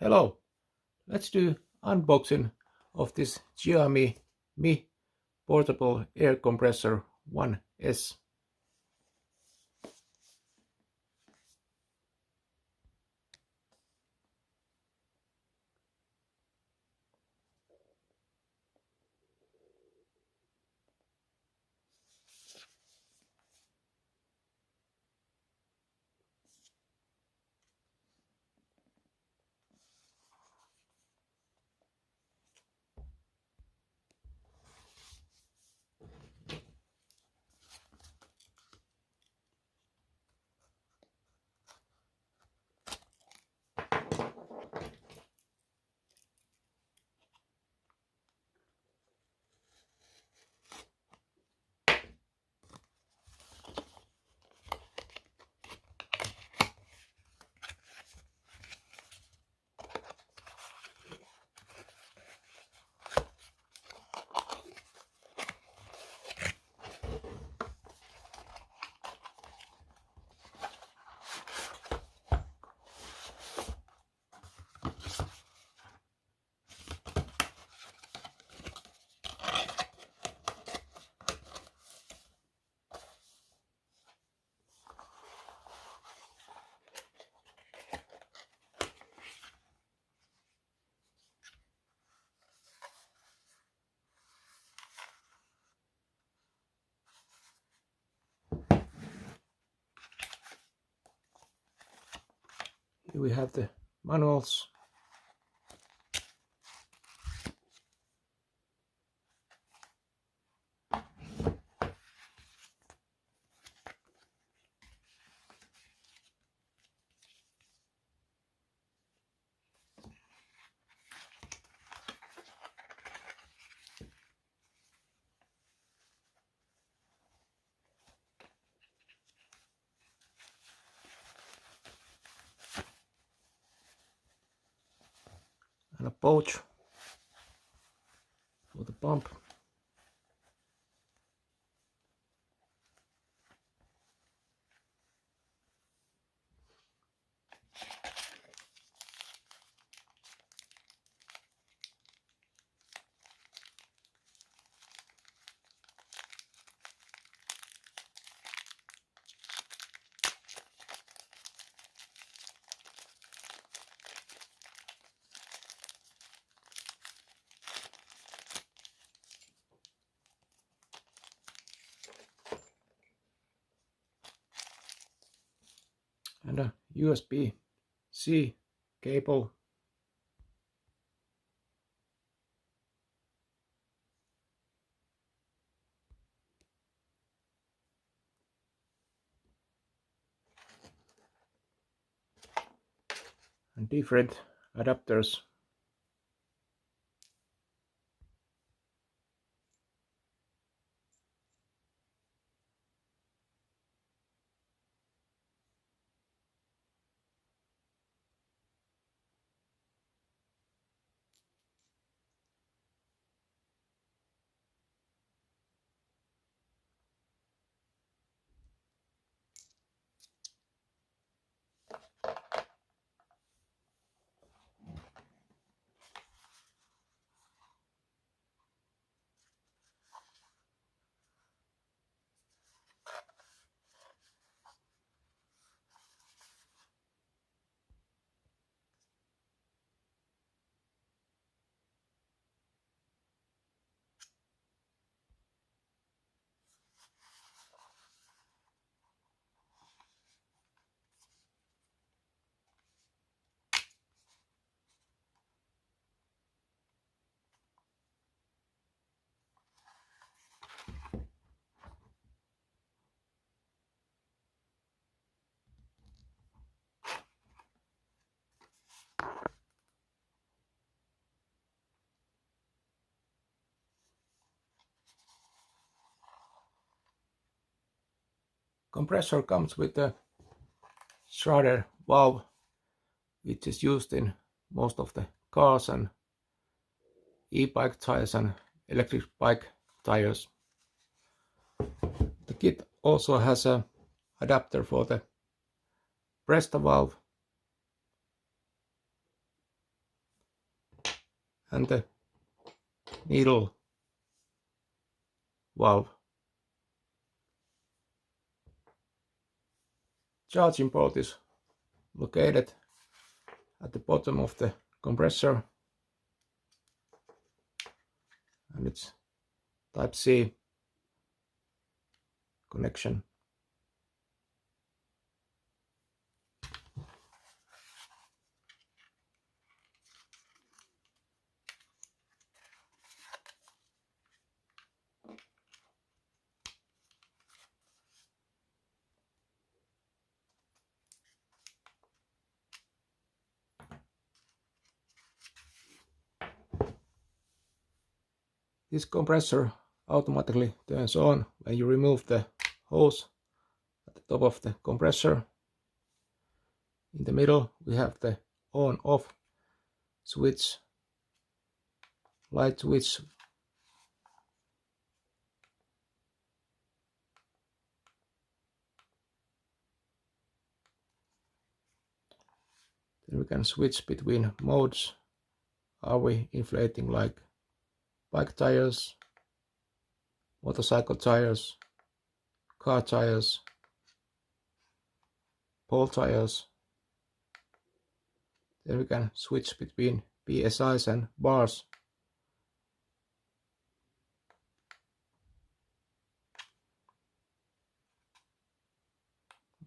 Hello, let's do unboxing of this Xiaomi Mi Portable Air Compressor 1S. Here we have the manuals. And a pouch for the pump. And a USB-C cable. And different adapters. Compressor comes with a Schrader valve, which is used in most of the cars and e-bike tires and electric bike tires. The kit also has a adapter for the Presta valve, and the needle valve. Charging port is located at the bottom of the compressor, and it's Type-C connection. This compressor automatically turns on when you remove the hose at the top of the compressor. In the middle we have the on-off switch, light switch. Then we can switch between modes. Are we inflating like bike tires, motorcycle tires, car tires, pole tires? Then we can switch between PSIs and bars.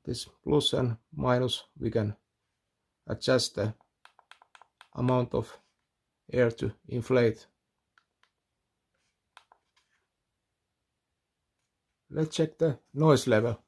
This plus and minus, we can adjust the amount of air to inflate. Let's check the noise level.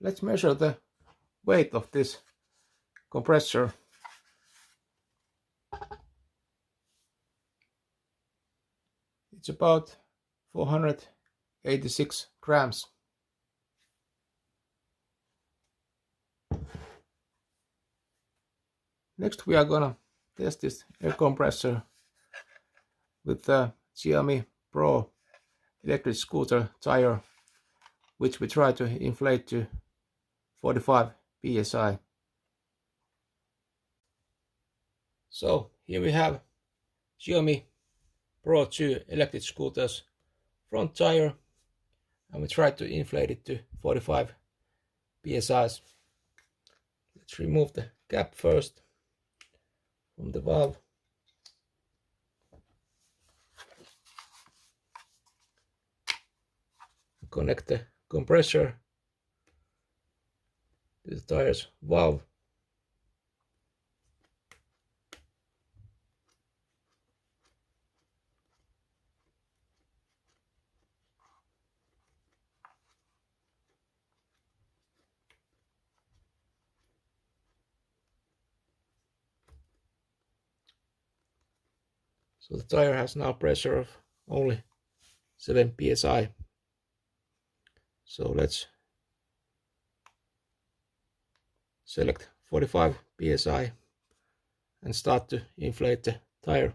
Let's measure the weight of this compressor. It's about 486 grams. Next we are gonna test this air compressor with the Xiaomi Pro electric scooter tire, which we try to inflate to 45 psi. So here we have Xiaomi Pro 2 electric scooters front tire, and we try to inflate it to 45 psi. Let's remove the cap first from the valve. Connect the compressor to the tire's valve. So the tire has now pressure of only 7 psi. So let's select 45 psi and start to inflate the tire.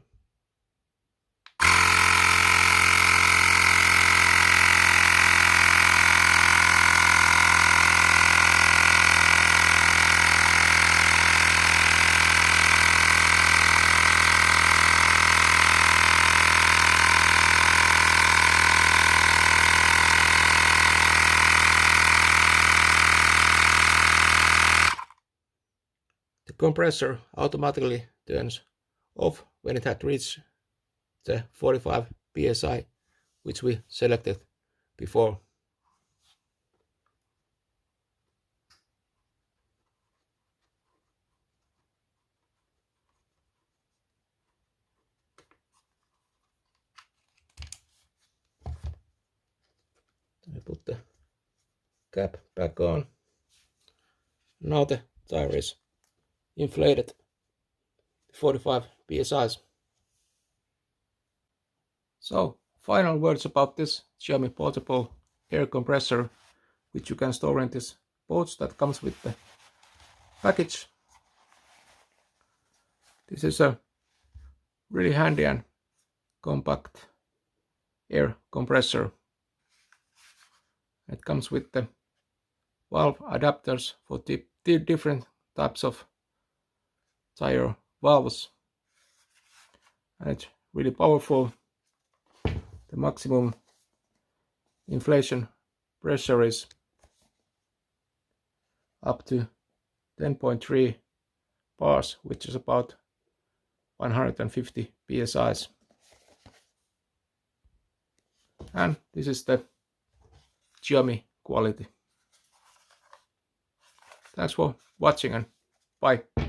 The compressor automatically turns off when it had reached the 45 psi, which we selected before. I put the cap back on. Now the tire is inflated to 45 psi. So, final words about this Xiaomi portable air compressor, which you can store in this bolts that comes with the package. This is a really handy and compact air compressor. It comes with the valve adapters for different types of tire valves, and it's really powerful. The maximum inflation pressure is up to 10.3 bars, which is about 150 psi. And this is the Xiaomi quality. Thanks for watching and bye.